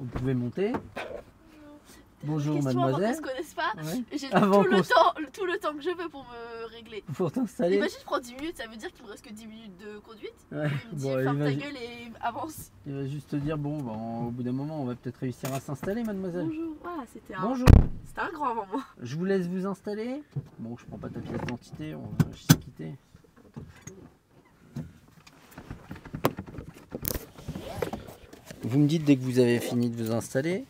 Vous pouvez monter. Bonjour Question mademoiselle. avant qu'on se connaisse pas, Ouais. j'ai Avant tout le temps que je veux pour me régler. Pour t'installer. Imagine, je prends 10 minutes, ça veut dire qu'il me reste que 10 minutes de conduite. Ouais. Il me dit Bon, ferme ta gueule et avance. il va juste te dire bon, au bout d'un moment, on va peut-être réussir à s'installer, mademoiselle. Bonjour, voilà, c'était Bonjour. un grand avant moi. Je vous laisse vous installer. Bon, je prends pas ta pièce d'identité, on va se quitter. Vous me dites dès que vous avez fini de vous installer.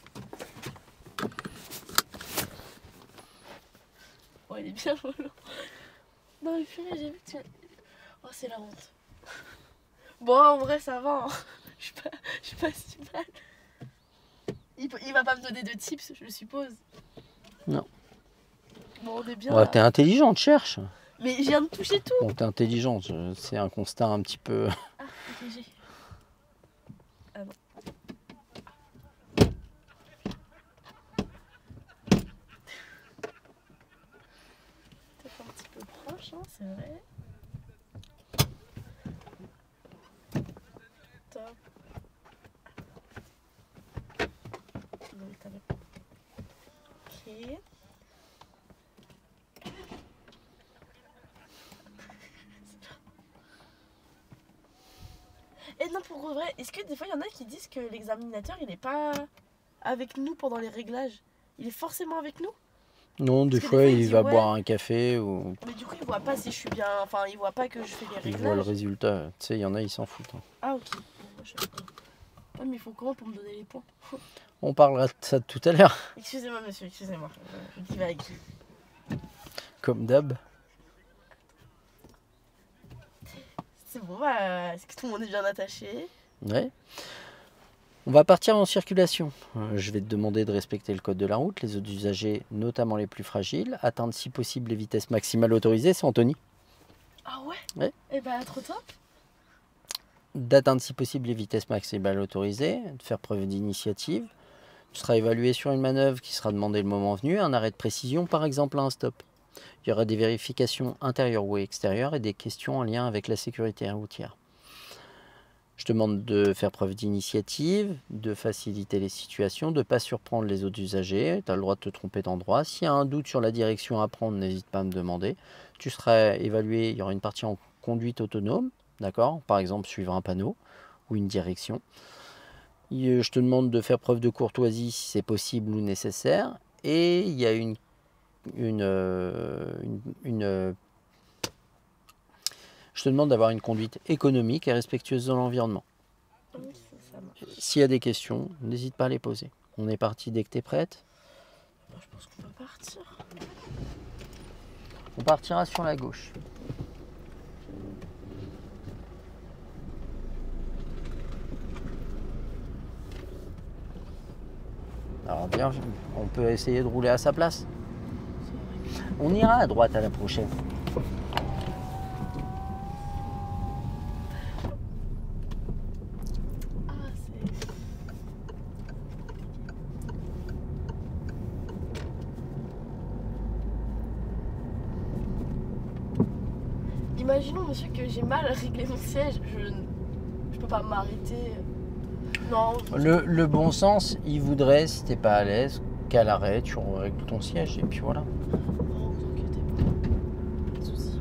Oh, il est bien volant. Non, mais purée, j'ai vu que tu... Oh, c'est la honte. Bon, en vrai, ça va. Hein. Je suis pas si mal. Il va pas me donner de tips, je suppose. Non. Bon, on est bien. Ouais, t'es intelligente, cherche. Mais je viens de toucher tout. Bon, t'es intelligente, c'est un constat un petit peu. Ah, ok, j'ai. Ah non. Peut-être un petit peu proche, hein, c'est vrai. Top. Donc, t'avais- Ok. Et non, pour vrai, est-ce que des fois il y en a qui disent que l'examinateur il est pas avec nous pendant les réglages? Il est forcément avec nous? Non, des Parce que fois, il il dit, va ouais. boire un café ou Mais du coup, il voit pas si je suis bien. Enfin, il voit pas que je fais les il voit le réglages. résultat. Tu sais, il y en a, ils s'en foutent. Hein. Ah, ok. Bon, moi, je... Ouais, mais il faut comment pour me donner les points? On parlera de ça tout à l'heure, Excusez-moi, monsieur, excusez-moi. Je divague. comme d'hab. C'est bon, bah, est-ce que tout le monde est bien attaché? Ouais. On va partir en circulation. Je vais te demander de respecter le code de la route, les autres usagers, notamment les plus fragiles, atteindre si possible les vitesses maximales autorisées, c'est Anthony. Ah ouais? Ouais. Eh bah, trop top. D'atteindre si possible les vitesses maximales autorisées, de faire preuve d'initiative. Tu seras évalué sur une manœuvre qui sera demandée le moment venu, un arrêt de précision, par exemple un stop. Il y aura des vérifications intérieures ou extérieures et des questions en lien avec la sécurité routière. Je te demande de faire preuve d'initiative, de faciliter les situations, de ne pas surprendre les autres usagers. Tu as le droit de te tromper d'endroit. S'il y a un doute sur la direction à prendre, n'hésite pas à me demander. Tu seras évalué, il y aura une partie en conduite autonome, d'accord? Par exemple, suivre un panneau ou une direction. Je te demande de faire preuve de courtoisie si c'est possible ou nécessaire. Et il y a je te demande d'avoir une conduite économique et respectueuse de l'environnement. Oui, ça marche. S'il y a des questions, n'hésite pas à les poser. On est parti dès que tu es prête. Bon, je pense qu'on peut partir. On partira sur la gauche. Alors bien, on peut essayer de rouler à sa place. On ira à droite à la prochaine. Ah, c'est... Imaginons, monsieur, que j'ai mal réglé mon siège. Je peux pas m'arrêter. Non. Le bon sens, il voudrait, si t'es pas à l'aise, qu'à l'arrêt, tu règles ton siège et puis voilà. Non, vous inquiétez pas. Pas de soucis.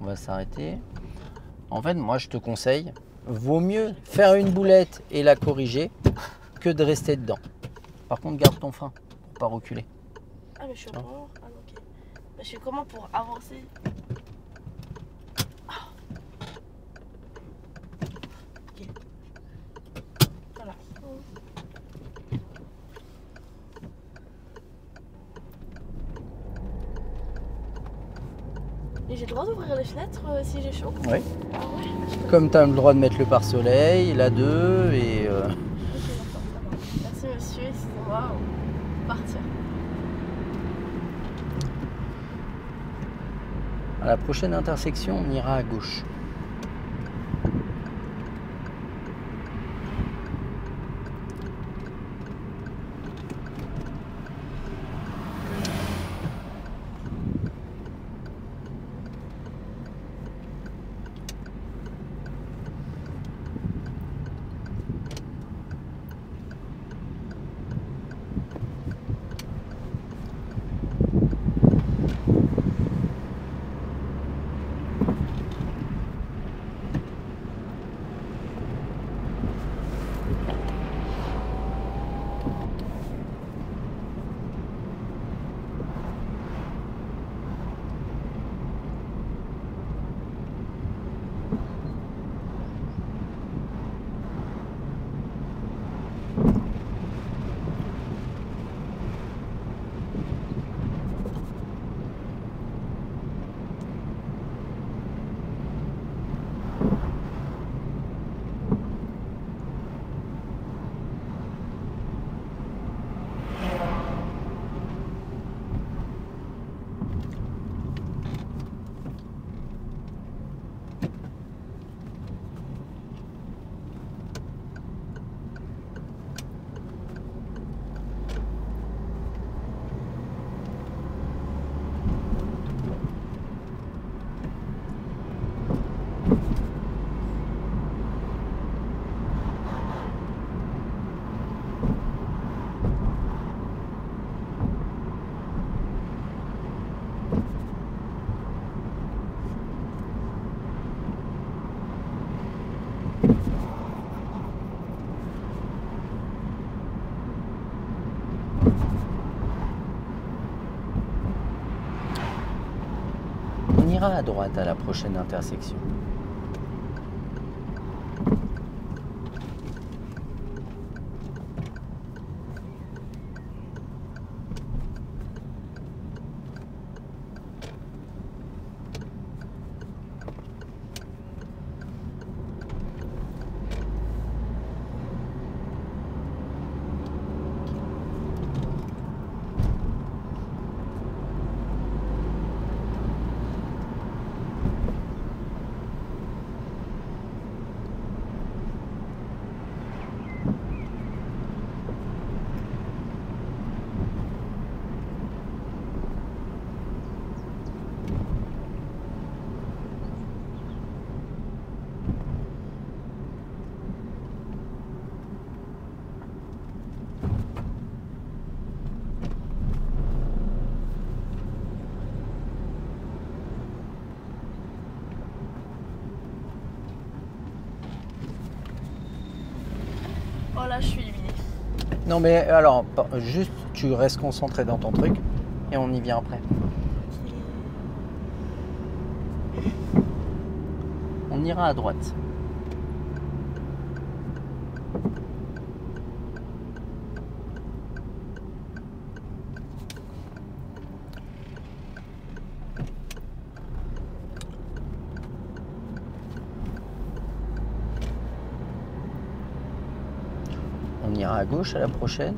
On va s'arrêter. En fait, moi, je te conseille, vaut mieux faire une boulette et la corriger que de rester dedans. Par contre, garde ton frein pour pas reculer. Ah, mais je suis comment? Ah, non, ok. Bah, je fais comment pour avancer? Ah. Ok. Voilà. Et j'ai le droit d'ouvrir les fenêtres si j'ai chaud? Oui. Ah ouais? Comme tu as le droit de mettre le pare-soleil, la 2 et... Ok, d'accord, ça va. Merci monsieur, excusez-moi, on va partir. à la prochaine intersection, on ira à gauche. On ira à droite à la prochaine intersection. Oh là, je suis éliminée. Non mais alors, juste tu restes concentré dans ton truc et on y vient après. On ira à droite. On ira à gauche à la prochaine.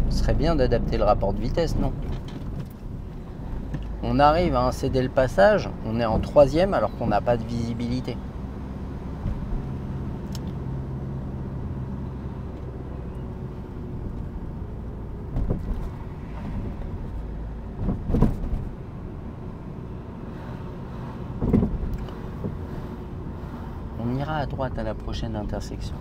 Ce serait bien d'adapter le rapport de vitesse, non? On arrive à céder le passage, on est en troisième alors qu'on n'a pas de visibilité. On ira à droite à la prochaine intersection.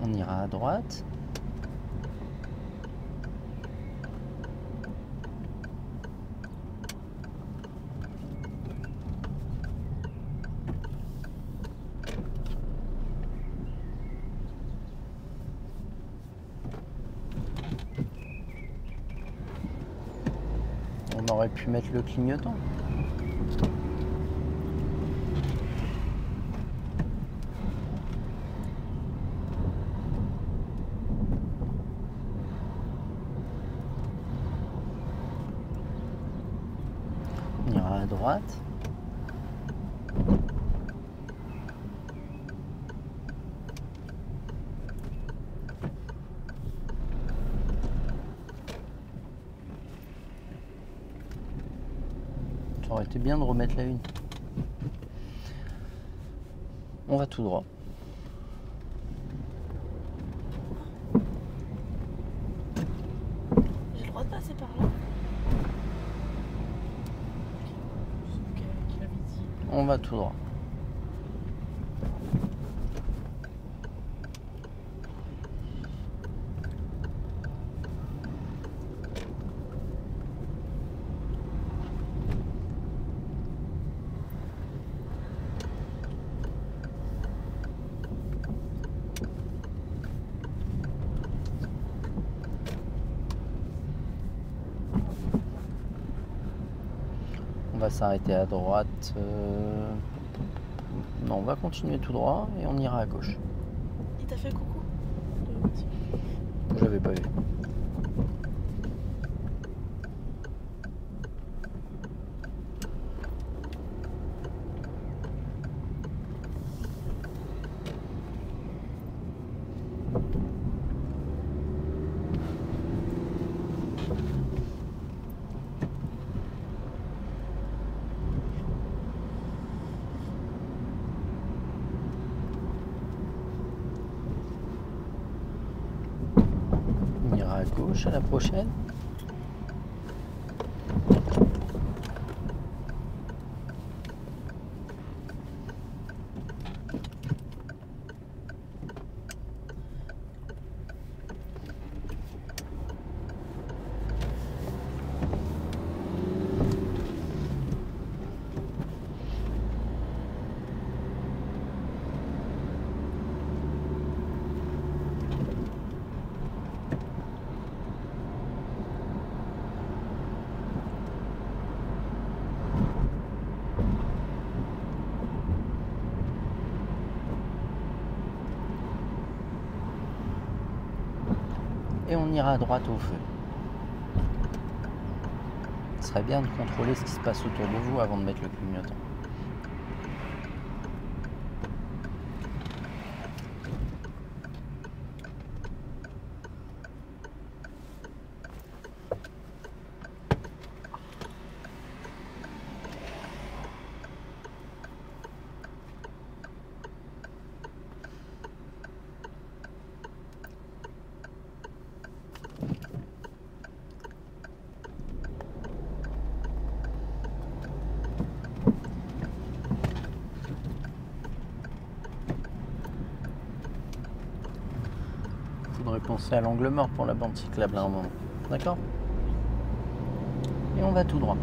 On ira à droite. On aurait pu mettre le clignotant. On ira à droite. Ça aurait été bien de remettre la une. On va tout droit. J'ai le droit de passer par là. Qui l'avait dit. On va tout droit. On va s'arrêter à droite. Non, on va continuer tout droit et on ira à gauche. Il t'a fait coucou? Je l'avais pas vu. On ira à gauche à la prochaine. Et on ira à droite au feu. Ce serait bien de contrôler ce qui se passe autour de vous avant de mettre le clignotant. Faudrait penser à l'angle mort pour la bande cyclable à un moment. D'accord? Et on va tout droit.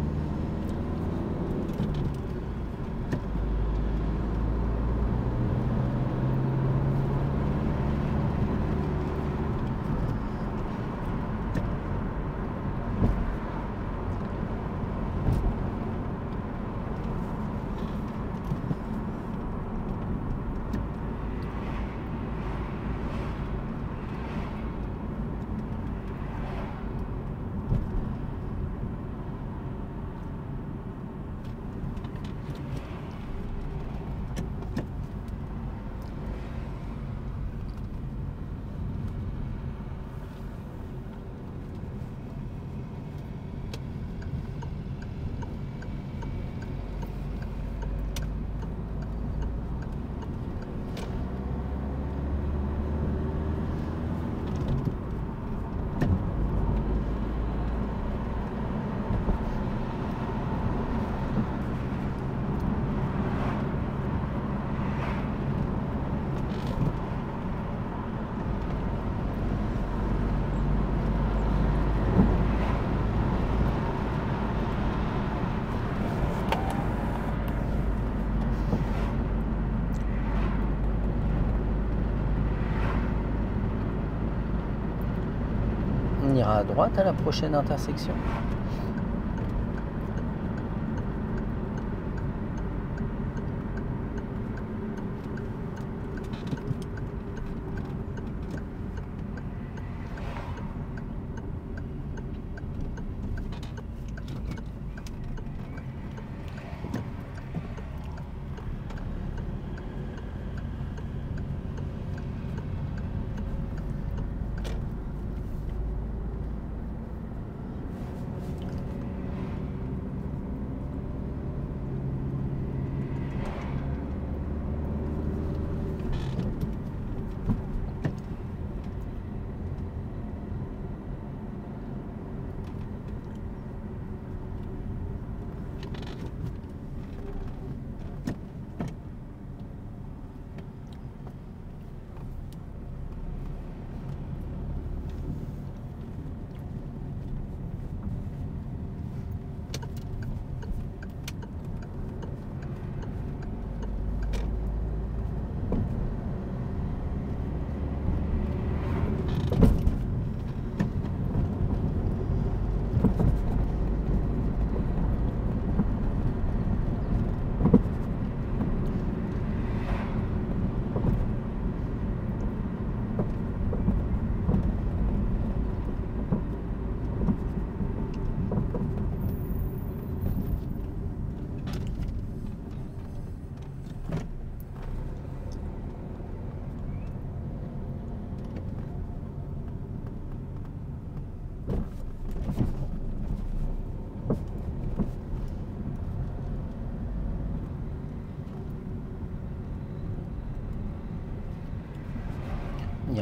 On ira à droite à la prochaine intersection.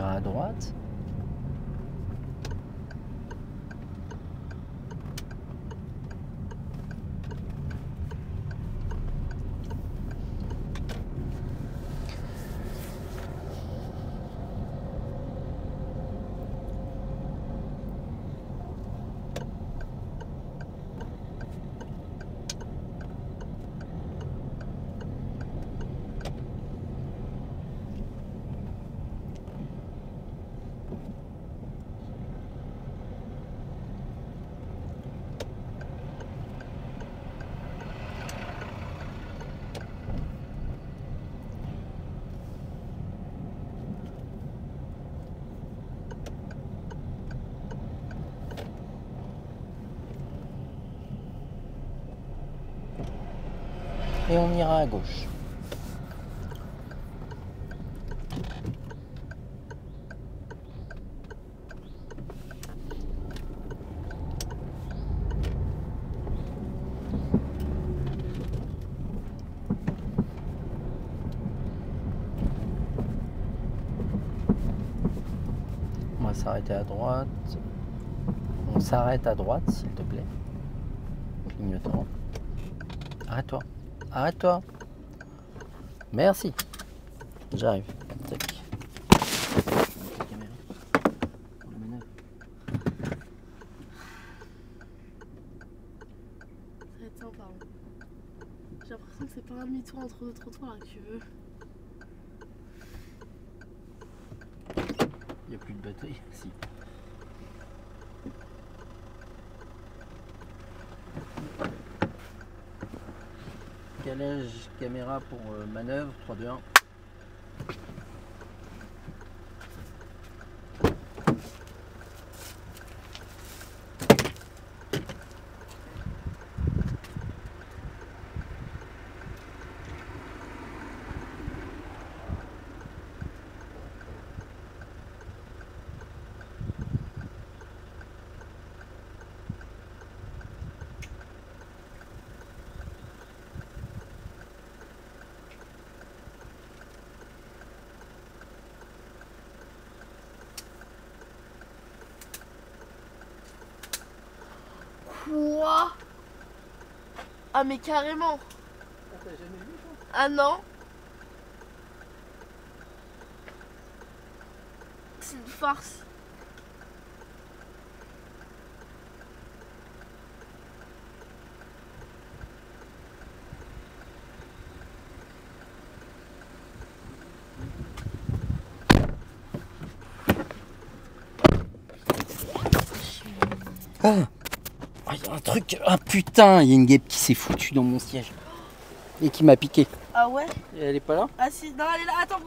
ira à droite. Et on ira à gauche. On va s'arrêter à droite. On s'arrête à droite, s'il te plaît. Clignotant. Arrête-toi. Arrête-toi. Merci. J'arrive. Tac. La caméra. Pour la manœuvre. Ça va être sympa. Hein. J'ai l'impression que c'est pas un demi-tour entre deux trottoirs là que tu veux. Il n'y a plus de batterie. Si. Calage caméra pour manœuvre 3, 2, 1. Quoi? Ah mais carrément. T'as jamais vu ça? Ah non. C'est une farce. Ah, il y a un truc. Ah putain, il y a une guêpe qui s'est foutue dans mon siège. Et qui m'a piqué. Ah ouais? Et elle est pas là? Ah si, non elle est là, attends.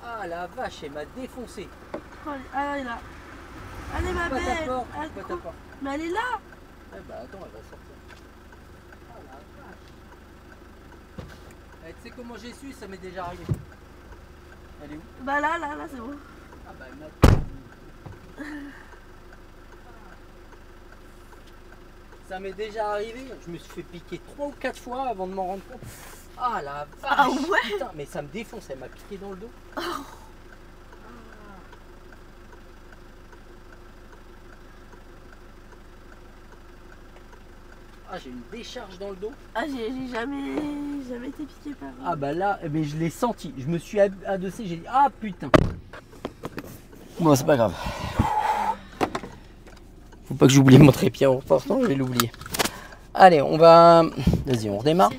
Ah la vache, elle m'a défoncé. Ah elle est là. Allez ma Pas ta belle. porte, Ah, pas ta quoi? porte. Mais elle est là. Eh bah attends, elle va sortir. Ah la vache. Eh, tu sais comment j'ai su, ça m'est déjà arrivé. Elle est où? Bah là c'est bon. Ah bah elle m'a. Ça m'est déjà arrivé, je me suis fait piquer 3 ou 4 fois avant de m'en rendre compte. Ah la vache. Ah ouais? Putain, mais ça me défonce, elle m'a piqué dans le dos. Ah, j'ai une décharge dans le dos. Ah j'ai jamais été piqué par. Ah bah là, mais je l'ai senti. Je me suis adossé, j'ai dit ah putain. Bon, c'est pas grave. Faut pas que j'oublie mon trépied en repartant, je vais l'oublier. Allez, on va. Vas-y, on redémarre.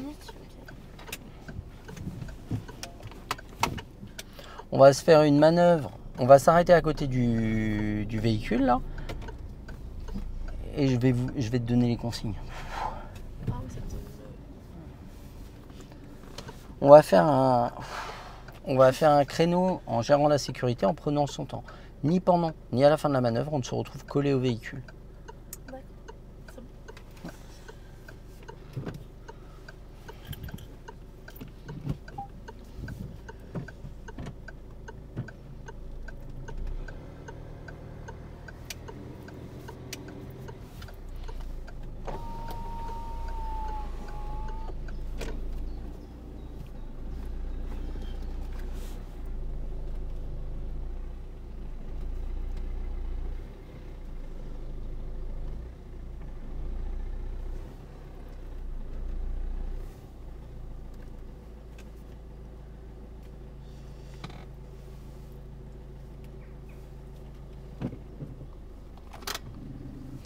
On va se faire une manœuvre. On va s'arrêter à côté du véhicule là. Et je vais te donner les consignes. On va faire un créneau en gérant la sécurité, en prenant son temps. Ni pendant, ni à la fin de la manœuvre, on ne se retrouve collé au véhicule.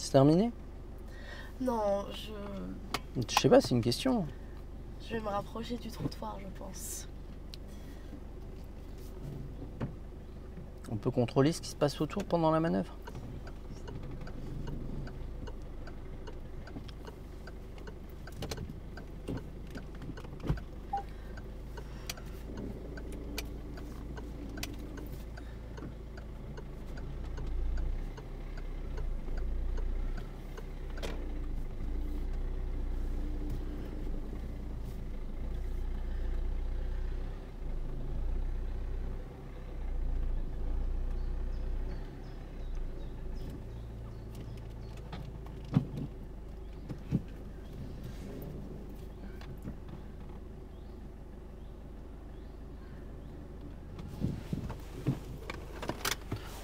C'est terminé? Non, Je sais pas, c'est une question. je vais me rapprocher du trottoir, je pense. On peut contrôler ce qui se passe autour pendant la manœuvre.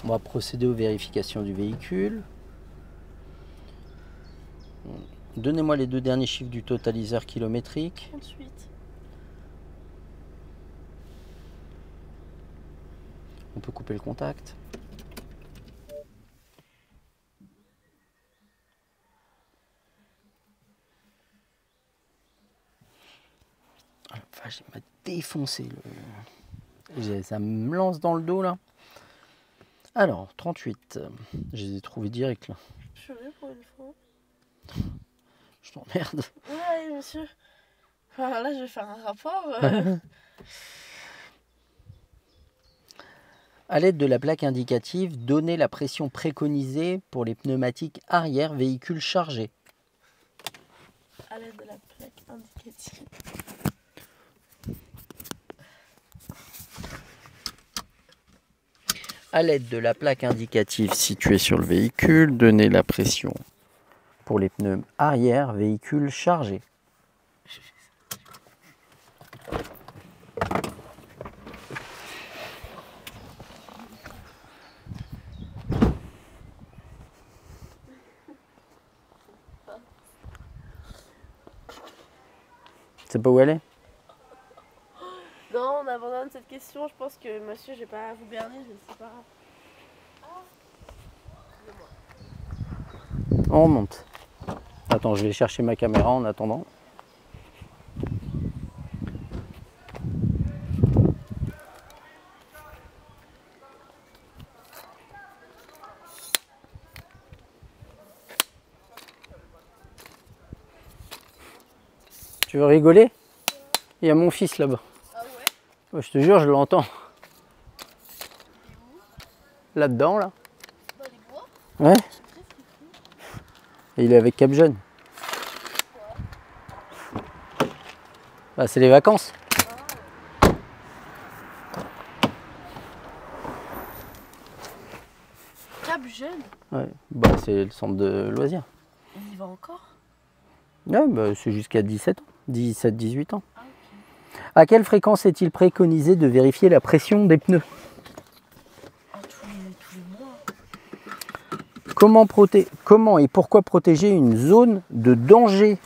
On va procéder aux vérifications du véhicule. Donnez-moi les 2 derniers chiffres du totaliseur kilométrique. 38. On peut couper le contact. Ah, la vache, il m'a défoncé. Ça me lance dans le dos là. Alors, 38. Je les ai trouvés direct là. Je suis venue pour une fois. Je t'emmerde. Ouais, monsieur. Enfin, là, je vais faire un rapport. À l'aide de la plaque indicative, donnez la pression préconisée pour les pneumatiques arrière véhicule chargé. À l'aide de la plaque indicative. À l'aide de la plaque indicative située sur le véhicule, donnez la pression pour les pneus arrière véhicule chargé. C'est pas où elle est? Non, on abandonne cette question. Je pense que monsieur, je vais pas vous berner, je ne sais pas. On remonte. Attends, je vais chercher ma caméra en attendant. Tu veux rigoler? Il y a mon fils là-bas. Ah ouais? Ouais, je te jure, je l'entends. Là-dedans, là. Dans les bois? Ouais. Et il est avec Cap Jeune. Bah, c'est les vacances. Cap Jeune? Ouais. Bah, c'est le centre de loisirs. Il y va encore? Ouais, bah, c'est jusqu'à 17 ans. 17-18 ans. Ah, ok. À quelle fréquence est-il préconisé de vérifier la pression des pneus? Ah, tous les mois. Comment et pourquoi protéger une zone de danger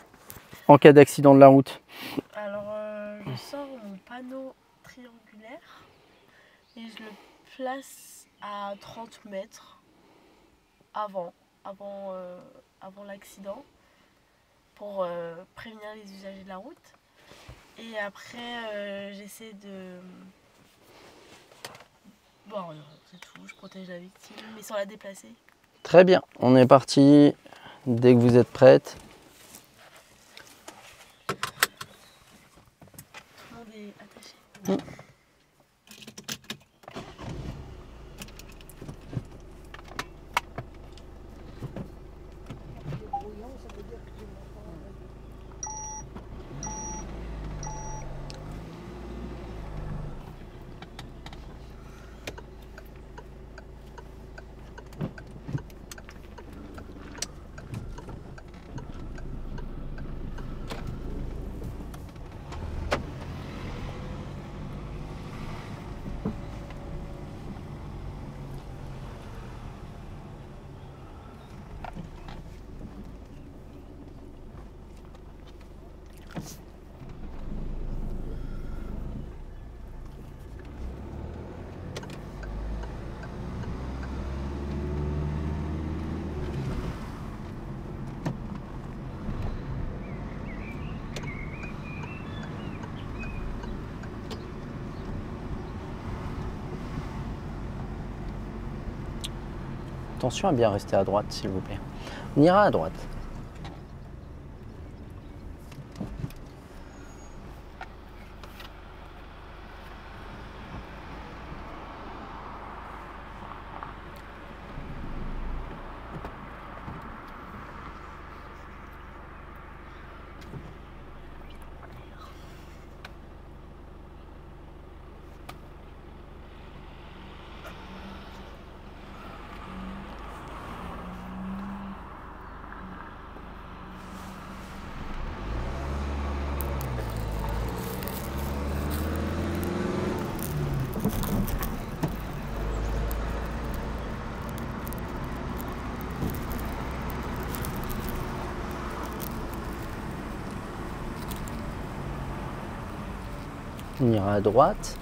en cas d'accident de la route? Alors, je sors mon panneau triangulaire et je le place à 30 mètres avant l'accident pour prévenir les usagers de la route. Et après, j'essaie de... Bon, c'est tout, je protège la victime, mais sans la déplacer. Très bien, on est parti. Dès que vous êtes prête. Tout le monde est attaché. Attention à bien rester à droite, s'il vous plaît. On ira à droite. On ira à droite.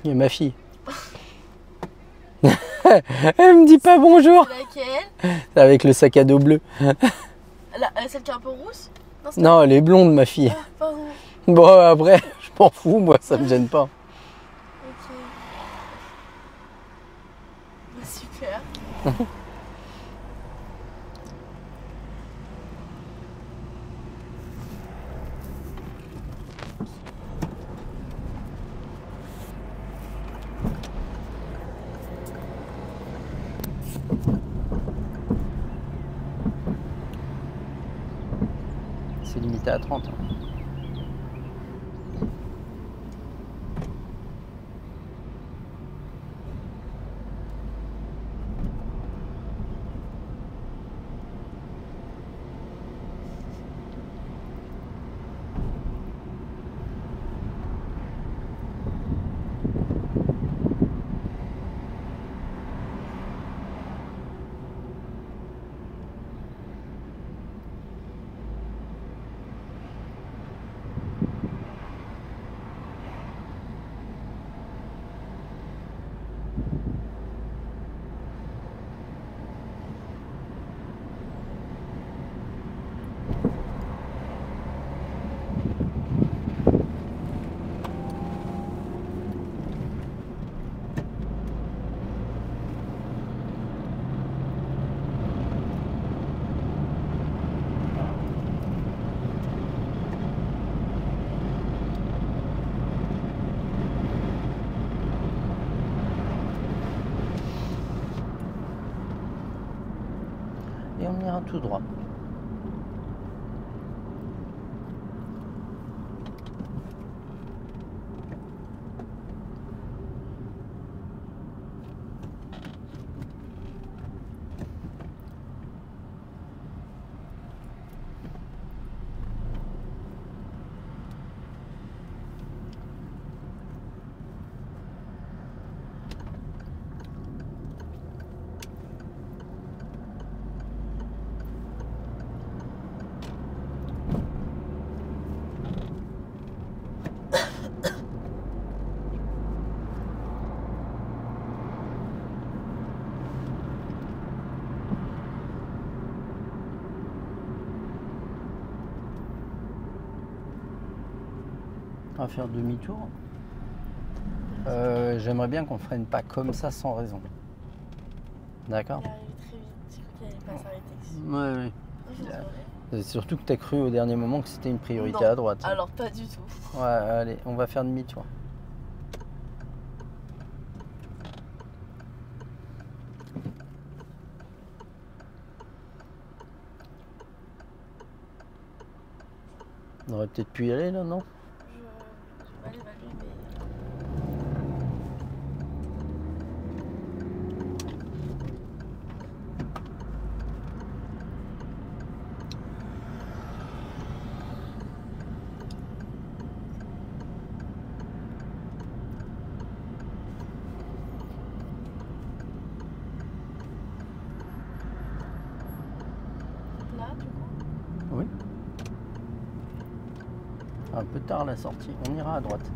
Il y a ma fille. Elle me dit pas bonjour. Laquelle? Avec le sac à dos bleu. Celle qui est un peu rousse? C'est Non, elle est blonde, ma fille. Ah, pardon. Bon, après, je m'en fous, moi, ça me gêne pas. Ok. Bah, super. C'est limité à 30. Et on ira tout droit. On va faire demi-tour. J'aimerais bien qu'on freine pas comme ça sans raison. D'accord? Elle arrive très vite. J'ai cru qu'elle allait pas s'arrêter. Ouais, Oui, ouais. Surtout que tu as cru au dernier moment que c'était une priorité Non. à droite. Alors, pas du tout. Ouais, allez, on va faire demi-tour. On aurait peut-être pu y aller là, non? Je vais mal évaluer, mais. un peu tard la sortie. On ira à droite.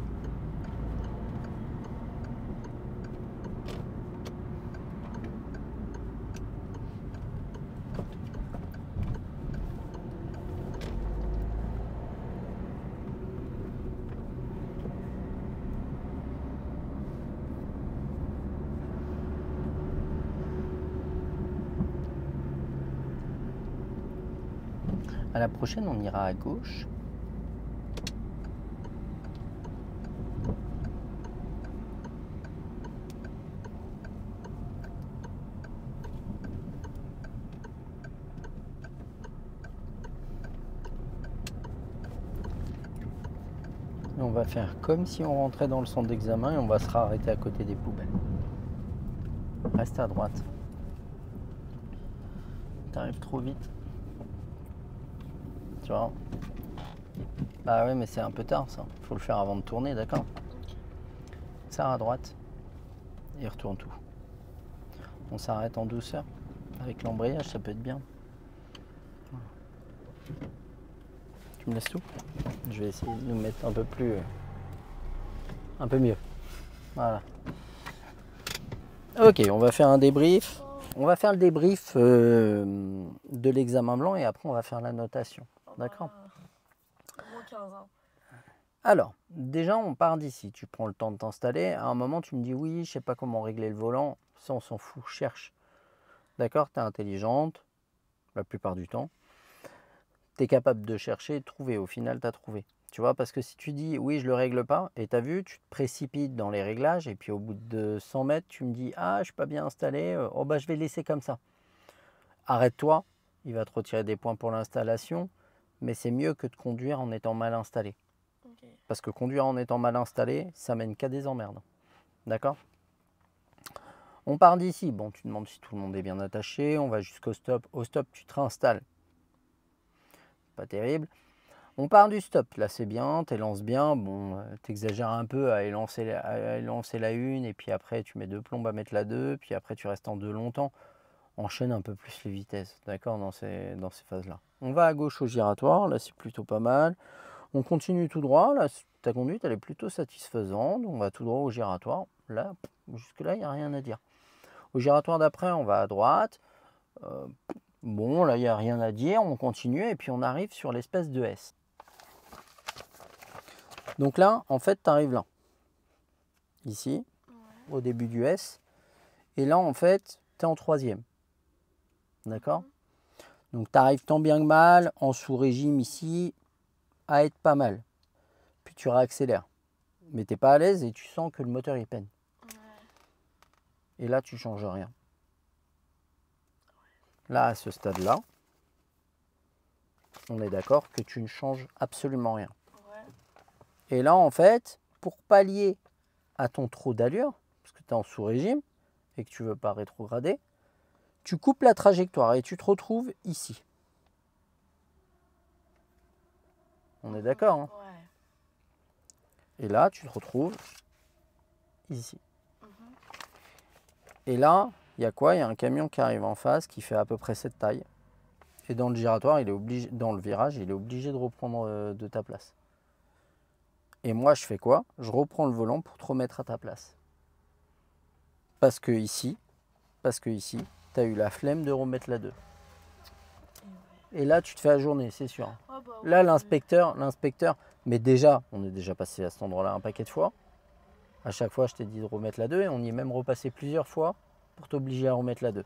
À la prochaine, on ira à gauche. Et on va faire comme si on rentrait dans le centre d'examen et on va se arrêter à côté des poubelles. Reste à droite. T'arrives trop vite. Tu vois? Bah ouais, mais c'est un peu tard ça. Faut le faire avant de tourner, d'accord? Ça à droite et retourne tout. On s'arrête en douceur. Avec l'embrayage, ça peut être bien. Tu me laisses tout? Je vais essayer de nous mettre un peu plus... un peu mieux. Voilà. Ok, on va faire un débrief. On va faire le débrief de l'examen blanc et après on va faire la notation. D'accord? Moins 15 ans. Alors, déjà on part d'ici. Tu prends le temps de t'installer. À un moment tu me dis oui, je sais pas comment régler le volant. Ça on s'en fout, cherche. D'accord? Tu es intelligente, la plupart du temps. Tu es capable de chercher, de trouver. Au final, tu as trouvé. Tu vois, parce que si tu dis oui, je le règle pas, et tu as vu, tu te précipites dans les réglages, et puis au bout de 100 mètres, tu me dis ah, je suis pas bien installé, oh bah je vais laisser comme ça. Arrête-toi, il va te retirer des points pour l'installation, mais c'est mieux que de conduire en étant mal installé. Okay. Parce que conduire en étant mal installé, ça mène qu'à des emmerdes. D'accord? On part d'ici. Bon, tu demandes si tout le monde est bien attaché. On va jusqu'au stop. Au stop, tu te réinstalles. Pas terrible. On part du stop. Là, c'est bien. Tu élances bien. Bon, tu exagères un peu à élancer la 1. Et puis après, tu mets 2 plombes à mettre la 2. Puis après, tu restes en 2 longtemps. Enchaîne un peu plus les vitesses. D'accord? Dans ces phases-là. On va à gauche au giratoire. Là, c'est plutôt pas mal. On continue tout droit. Là, ta conduite, elle est plutôt satisfaisante. On va tout droit au giratoire. Là, jusque-là, il n'y a rien à dire. Au giratoire d'après, on va à droite. Bon, là, il n'y a rien à dire. On continue et puis on arrive sur l'espèce de S. Donc là, en fait, tu arrives là. Ici, au début du S. Et là, en fait, tu es en 3e. D'accord? Donc, tu arrives tant bien que mal, en sous-régime ici, à être pas mal. Puis tu réaccélères. Mais tu n'es pas à l'aise et tu sens que le moteur, il peine. Et là, tu ne changes rien. Là, à ce stade-là, on est d'accord que tu ne changes absolument rien. Et là, en fait, pour pallier à ton trop d'allure, parce que tu es en sous-régime et que tu ne veux pas rétrograder, tu coupes la trajectoire et tu te retrouves ici. On est d'accord, hein? Et là, tu te retrouves ici. Et là, il y a quoi? Il y a un camion qui arrive en face qui fait à peu près cette taille. Et dans le giratoire, il est obligé, dans le virage, il est obligé de reprendre de ta place. Et moi, je fais quoi? Je reprends le volant pour te remettre à ta place. Parce que ici, tu as eu la flemme de remettre la 2. Et là, tu te fais ajourner, c'est sûr. Oh bah Là, l'inspecteur, mais déjà, on est déjà passé à cet endroit-là un paquet de fois. À chaque fois, je t'ai dit de remettre la 2 et on y est même repassé plusieurs fois pour t'obliger à remettre la 2.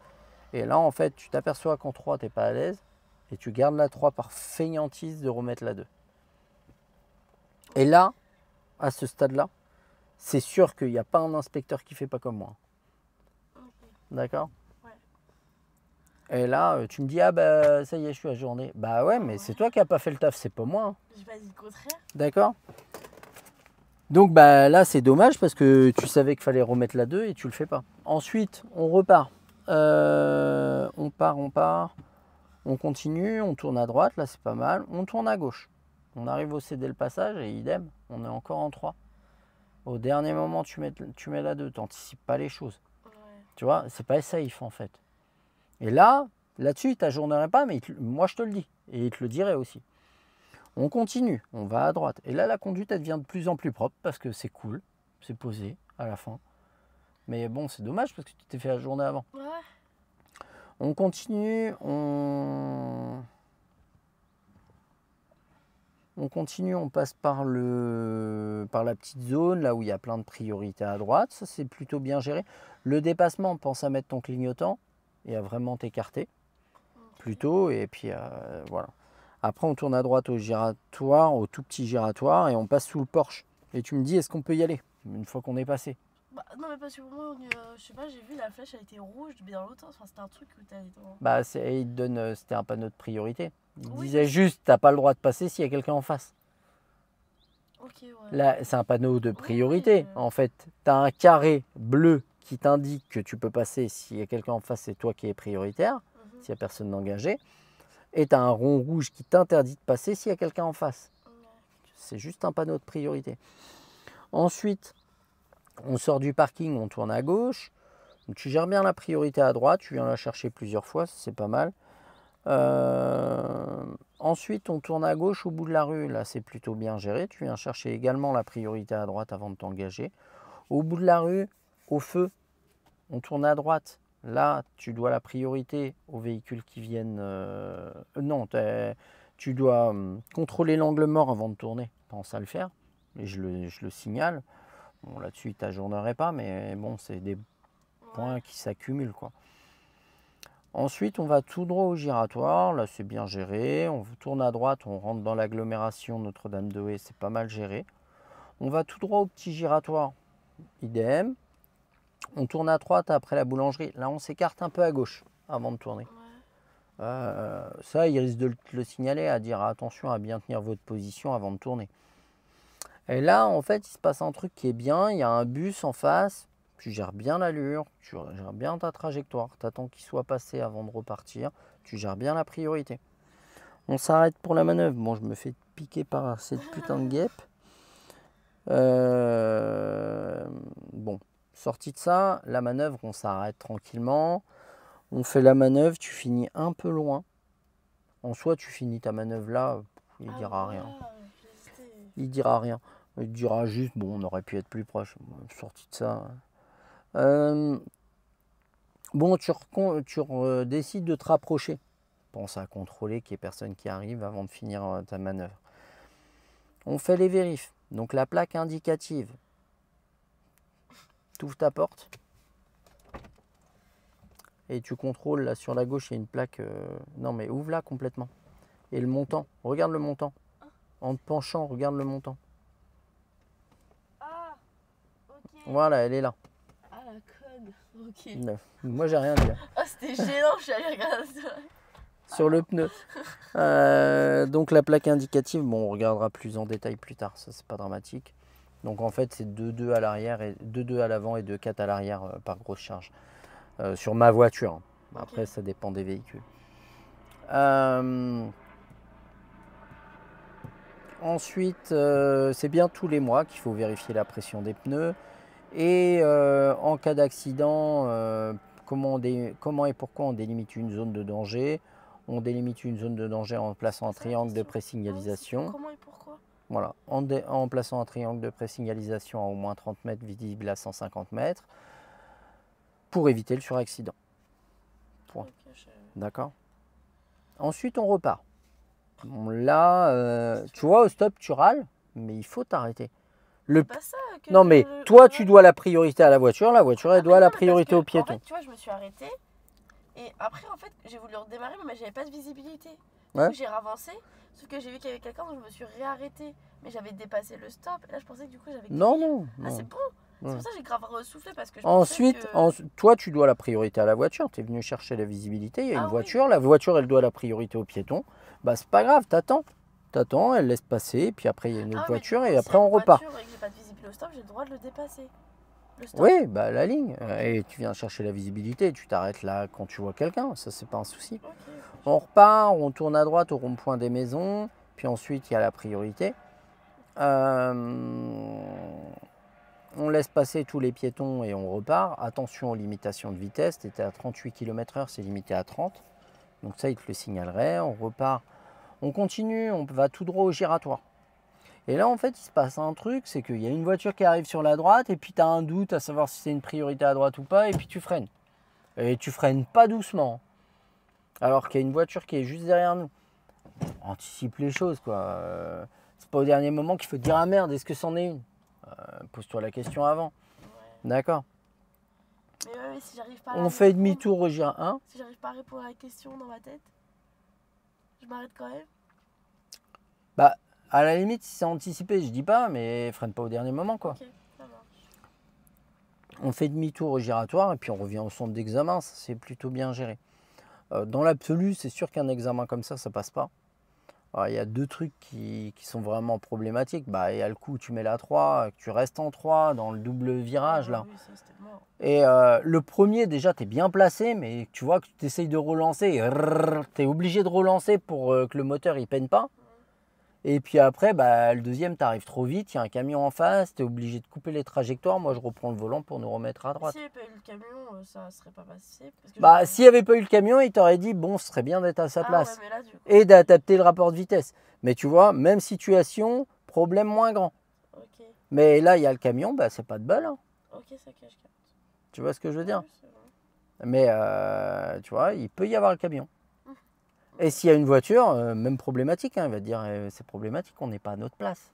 Et là, en fait, tu t'aperçois qu'en 3, tu n'es pas à l'aise et tu gardes la 3 par feignantise de remettre la 2. Et là, à ce stade-là, c'est sûr qu'il n'y a pas un inspecteur qui ne fait pas comme moi. D'accord? Et là, tu me dis, ah bah ça y est, je suis ajourné. Bah ouais, mais c'est toi qui n'as pas fait le taf, c'est pas moi. Hein. J'ai pas dit le contraire. D'accord? Donc bah là, c'est dommage parce que tu savais qu'il fallait remettre la 2 et tu le fais pas. Ensuite, on repart. On part. On continue, on tourne à droite, là c'est pas mal. On tourne à gauche. On arrive au céder le passage et idem, on est encore en 3. Au dernier moment, tu mets la 2, tu n'anticipes pas les choses. Tu vois, c'est pas safe en fait. Et là-dessus, il t'ajournerait pas, mais moi je te le dis. Et il te le dirait aussi. On continue, on va à droite. Et là, la conduite, elle devient de plus en plus propre parce que c'est cool, c'est posé à la fin. Mais bon, c'est dommage parce que tu t'es fait la journée avant. Ouais. On continue, on passe par la petite zone, là où il y a plein de priorités à droite. Ça, c'est plutôt bien géré. Le dépassement, pense à mettre ton clignotant et à vraiment t'écarter plutôt. Et puis, voilà. Après, on tourne à droite au giratoire, au tout petit giratoire, et on passe sous le Porsche. Et tu me dis, est-ce qu'on peut y aller une fois qu'on est passé? Bah, non, mais parce que moi, je sais pas, j'ai vu la flèche, elle était rouge, mais dans l'autre sens. Enfin, c'était un truc où t'allais dans. Bah, il te donne, c'était un panneau de priorité. Il Oui, disait juste, t'as pas le droit de passer s'il y a quelqu'un en face. Ok, ouais. Là, c'est un panneau de priorité. oui. En fait, tu as un carré bleu qui t'indique que tu peux passer s'il y a quelqu'un en face, c'est toi qui es prioritaire, s'il n'y a personne d'engagé. Et tu as un rond rouge qui t'interdit de passer s'il y a quelqu'un en face. Ouais. C'est juste un panneau de priorité. Ensuite, on sort du parking, on tourne à gauche. Donc, tu gères bien la priorité à droite, tu viens la chercher plusieurs fois, c'est pas mal. Ensuite, on tourne à gauche au bout de la rue. Là, c'est plutôt bien géré. Tu viens chercher également la priorité à droite avant de t'engager. Au bout de la rue, au feu, on tourne à droite. Là, tu dois la priorité aux véhicules qui viennent... non, tu dois contrôler l'angle mort avant de tourner. Pense à le faire. Et je le signale. Bon, là-dessus, il ne t'ajournerait pas, mais bon, c'est des points qui s'accumulent, quoi. Ensuite, on va tout droit au giratoire. Là, c'est bien géré. On tourne à droite, on rentre dans l'agglomération Notre-Dame-de-Haye. C'est pas mal géré. On va tout droit au petit giratoire. Idem. On tourne à droite après la boulangerie. Là, on s'écarte un peu à gauche avant de tourner. Ça, il risque de te le signaler, à dire attention à bien tenir votre position avant de tourner. Et là, en fait, il se passe un truc qui est bien. Il y a un bus en face. Tu gères bien l'allure, tu gères bien ta trajectoire, tu attends qu'il soit passé avant de repartir, tu gères bien la priorité. On s'arrête pour la manœuvre. Bon, je me fais piquer par cette putain de guêpe. Bon, sorti de ça, la manœuvre, on s'arrête tranquillement. On fait la manœuvre, tu finis un peu loin. En soi, tu finis ta manœuvre là, il dira rien. Il dira rien. Il dira juste, bon, on aurait pu être plus proche. Sorti de ça... bon, tu décides de te rapprocher. Pense à contrôler qu'il n'y ait personne qui arrive avant de finir ta manœuvre. On fait les vérifs. Donc la plaque indicative. Tu ouvres ta porte. Et tu contrôles, là sur la gauche, il y a une plaque. Non mais ouvre-la complètement. Et le montant. Regarde le montant. En te penchant, regarde le montant. Ah, ok. Voilà, elle est là. Ah, la conne. Ok. Non, moi, j'ai rien à dire. Ah, c'était gênant, je suis allée regarder ça. Sur le pneu. Donc la plaque indicative, bon, on regardera plus en détail plus tard, ça c'est pas dramatique. Donc en fait c'est 2,2 à l'arrière et 2,2 à l'avant et 2,4 à l'arrière par grosse charge. Sur ma voiture. Après ça dépend des véhicules. Ensuite, c'est bien tous les mois qu'il faut vérifier la pression des pneus. Et en cas d'accident, comment et pourquoi on délimite une zone de danger? On délimite une zone de danger en plaçant un triangle de présignalisation. Comment et pourquoi? Voilà, en plaçant un triangle de présignalisation à au moins 30 mètres, visible à 150 mètres, pour éviter le suraccident. Point. D'accord. Ensuite, on repart. Bon, là, tu vois, au stop, tu râles, mais il faut t'arrêter. Non, mais toi, tu dois la priorité à la voiture elle doit la priorité au piéton. En fait, tu vois, je me suis arrêtée. Et après, en fait, j'ai voulu redémarrer, mais j'avais pas de visibilité. Du coup, j'ai avancé, sauf que j'ai vu qu'il y avait quelqu'un, donc je me suis réarrêtée. Mais j'avais dépassé le stop. Et là, je pensais que du coup, j'avais. Non. Ah, c'est bon. C'est pour ça que j'ai grave ressoufflé parce que je Ensuite, toi, tu dois la priorité à la voiture. Tu es venu chercher la visibilité. Il y a une voiture. La voiture, elle doit la priorité au piéton. Bah, c'est pas grave, t'attends. T'attends, elle laisse passer. Puis après, il y a une autre voiture. Et après, on repart. Et que j'ai pas de visibilité au stop, j'ai le droit de le dépasser. Oui, bah la ligne. Et tu viens chercher la visibilité. Tu t'arrêtes là quand tu vois quelqu'un. Ça, c'est pas un souci. On repart, on tourne à droite au rond-point des maisons. Puis ensuite, il y a la priorité. On laisse passer tous les piétons et on repart. Attention aux limitations de vitesse. Tu étais à 38 km/h, c'est limité à 30. Donc ça, il te le signalerait. On repart, On continue, on va tout droit au giratoire. Et là, en fait, il se passe un truc, c'est qu'il y a une voiture qui arrive sur la droite, et puis tu as un doute à savoir si c'est une priorité à droite ou pas, et puis tu freines. Et tu freines pas doucement. Alors qu'il y a une voiture qui est juste derrière nous. Anticipe les choses, quoi. C'est pas au dernier moment qu'il faut te dire ah merde, est-ce que c'en est une? Pose-toi la question avant. Ouais. D'accord. Mais ouais, mais si j'arrive pas à On fait répondre- demi-tour au giratoire. Hein? Si j'arrive pas à répondre à la question dans ma tête, je m'arrête quand même. Bah, à la limite, si c'est anticipé, je dis pas, mais freine pas au dernier moment, quoi. Ok, ça marche. On fait demi-tour au giratoire et puis on revient au centre d'examen. Ça, c'est plutôt bien géré. Dans l'absolu, c'est sûr qu'un examen comme ça passe pas. Alors, il y a deux trucs qui sont vraiment problématiques. Bah, il y a le coup où tu mets la 3, que tu restes en 3 dans le double virage là. Oui, ça, c'était mort. Et le premier, déjà, tu es bien placé, mais tu vois que tu essayes de relancer. Tu es obligé de relancer pour que le moteur il peine pas. Et puis après, bah, le deuxième, tu arrives trop vite, il y a un camion en face, tu es obligé de couper les trajectoires. Moi, je reprends le volant pour nous remettre à droite. Si j'avais pas eu le camion, ça serait pas passé. Parce que Bah, s'il n'y avait pas eu le camion, il t'aurait dit, bon, ce serait bien d'être à sa place. Ouais, mais là, du coup, Et d'adapter le rapport de vitesse. Mais tu vois, même situation, problème moins grand. ok, Mais là, il y a le camion, bah, c'est pas de bol. Hein. ok, ça cache. Tu vois ce que je veux dire? Ouais, c'est bon. Mais tu vois, il peut y avoir le camion. Et s'il y a une voiture, même problématique, hein, il va te dire, c'est problématique, on n'est pas à notre place.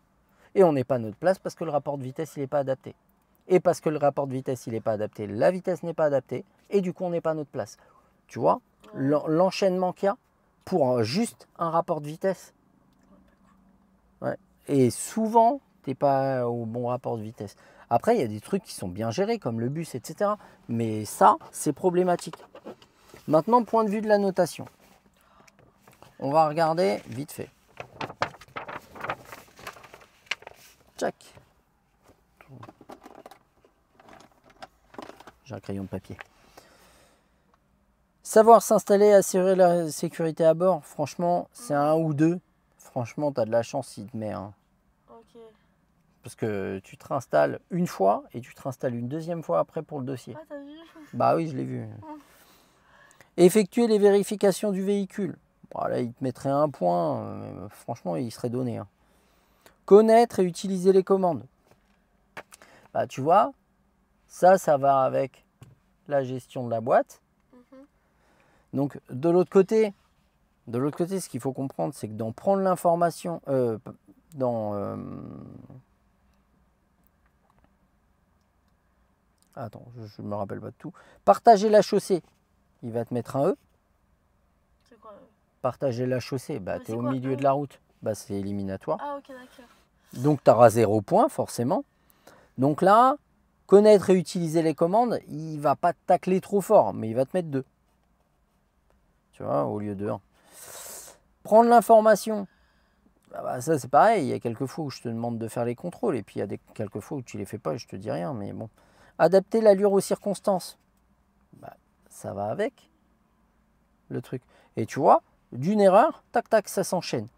Et on n'est pas à notre place parce que le rapport de vitesse, il n'est pas adapté. Et parce que le rapport de vitesse, il n'est pas adapté, la vitesse n'est pas adaptée, et du coup, on n'est pas à notre place. Tu vois, l'enchaînement qu'il y a pour juste un rapport de vitesse. Ouais. Et souvent, tu n'es pas au bon rapport de vitesse. Après, il y a des trucs qui sont bien gérés, comme le bus, etc. Mais ça, c'est problématique. Maintenant, point de vue de la notation. On va regarder vite fait. Tchac. J'ai un crayon de papier. Savoir s'installer, assurer la sécurité à bord, franchement, c'est un ou deux. Franchement, tu as de la chance s'il te met un. Ok. Parce que tu te réinstalles une fois et tu te réinstalles une deuxième fois après pour le dossier. Ah, t'as vu? Bah oui, je l'ai vu. Effectuer les vérifications du véhicule. Bon, là, il te mettrait un point. Franchement, il serait donné. Hein. Connaître et utiliser les commandes. Bah, tu vois, ça va avec la gestion de la boîte. Donc, de l'autre côté, ce qu'il faut comprendre, c'est que dans prendre l'information, attends, je ne me rappelle pas de tout. Partager la chaussée, il va te mettre un E. C'est quoi? Partager la chaussée, bah, tu es au milieu de la route. Bah, c'est éliminatoire. Ah, ok, d'accord. Donc, tu auras 0 point, forcément. Donc là, connaître et utiliser les commandes, il ne va pas te tacler trop fort, mais il va te mettre 2. Tu vois, au lieu de 1. Prendre l'information. Bah, ça, c'est pareil. Il y a quelques fois où je te demande de faire les contrôles, et puis il y a quelques fois où tu ne les fais pas et je te dis rien, mais bon. Adapter l'allure aux circonstances. Bah, ça va avec le truc. Et tu vois, d'une erreur, tac, tac, ça s'enchaîne.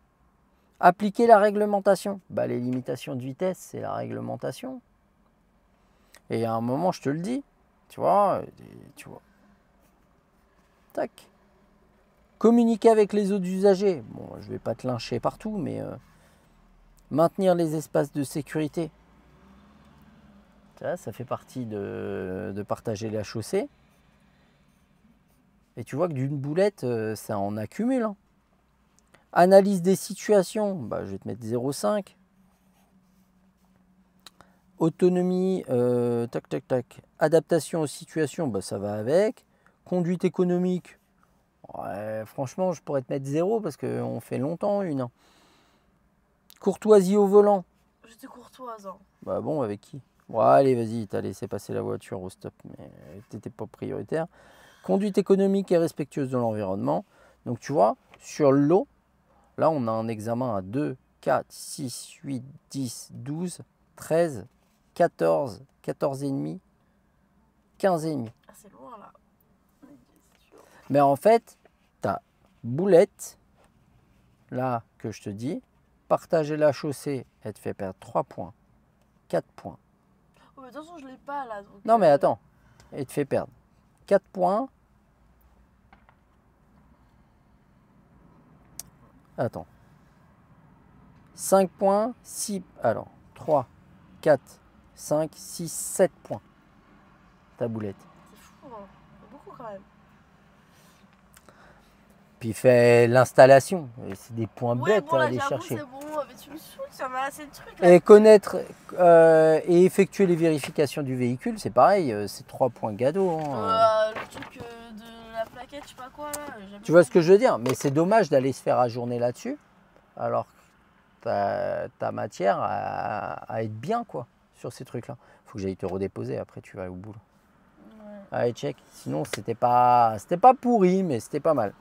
Appliquer la réglementation. Bah, les limitations de vitesse, c'est la réglementation. Et à un moment, je te le dis, tu vois. Tac. Communiquer avec les autres usagers. Bon, je ne vais pas te lyncher partout, mais maintenir les espaces de sécurité. Ça fait partie de partager la chaussée. Et tu vois que d'une boulette, ça en accumule. Hein. Analyse des situations, bah, je vais te mettre 0,5. Autonomie, tac, tac, tac. Adaptation aux situations, bah, ça va avec. Conduite économique, ouais, franchement, je pourrais te mettre 0 parce qu'on fait longtemps une. Hein. Courtoisie au volant. J'étais courtoise. Hein. Bah bon, avec qui? Bon, allez, vas-y, t'as laissé passer la voiture au stop, mais t'étais pas prioritaire. Conduite économique et respectueuse de l'environnement. Donc tu vois, sur l'eau, là on a un examen à 2, 4, 6, 8, 10, 12, 13, 14, 14,5, 15,5. Ah, c'est loin là. Mais en fait, ta boulette, là que je te dis, partager la chaussée, elle te fait perdre 3 points, 4 points. Oh, mais de toute façon, je l'ai pas là. Donc, Non mais attends, elle te fait perdre 4 points. Attends, 5 points, 6. Alors, 3, 4, 5, 6, 7 points. Ta boulette. C'est fou, hein. C'est beaucoup quand même. Puis fais l'installation. C'est des points Ouais, bêtes bon, à là, aller j'avoue, chercher. c'est bon, mais tu me saoules, ça m'a assez de trucs là. Et connaître et effectuer les vérifications du véhicule, c'est pareil, c'est 3 points cadeaux. Hein. Le truc de la plaquette, je sais pas quoi là. Tu vois ce que je veux dire? Mais c'est dommage d'aller se faire ajourner là-dessus, alors que ta matière à être bien quoi sur ces trucs-là. Faut que j'aille te redéposer, après tu vas au boulot. Ouais. Allez, check. Sinon, c'était pas pourri, mais c'était pas mal.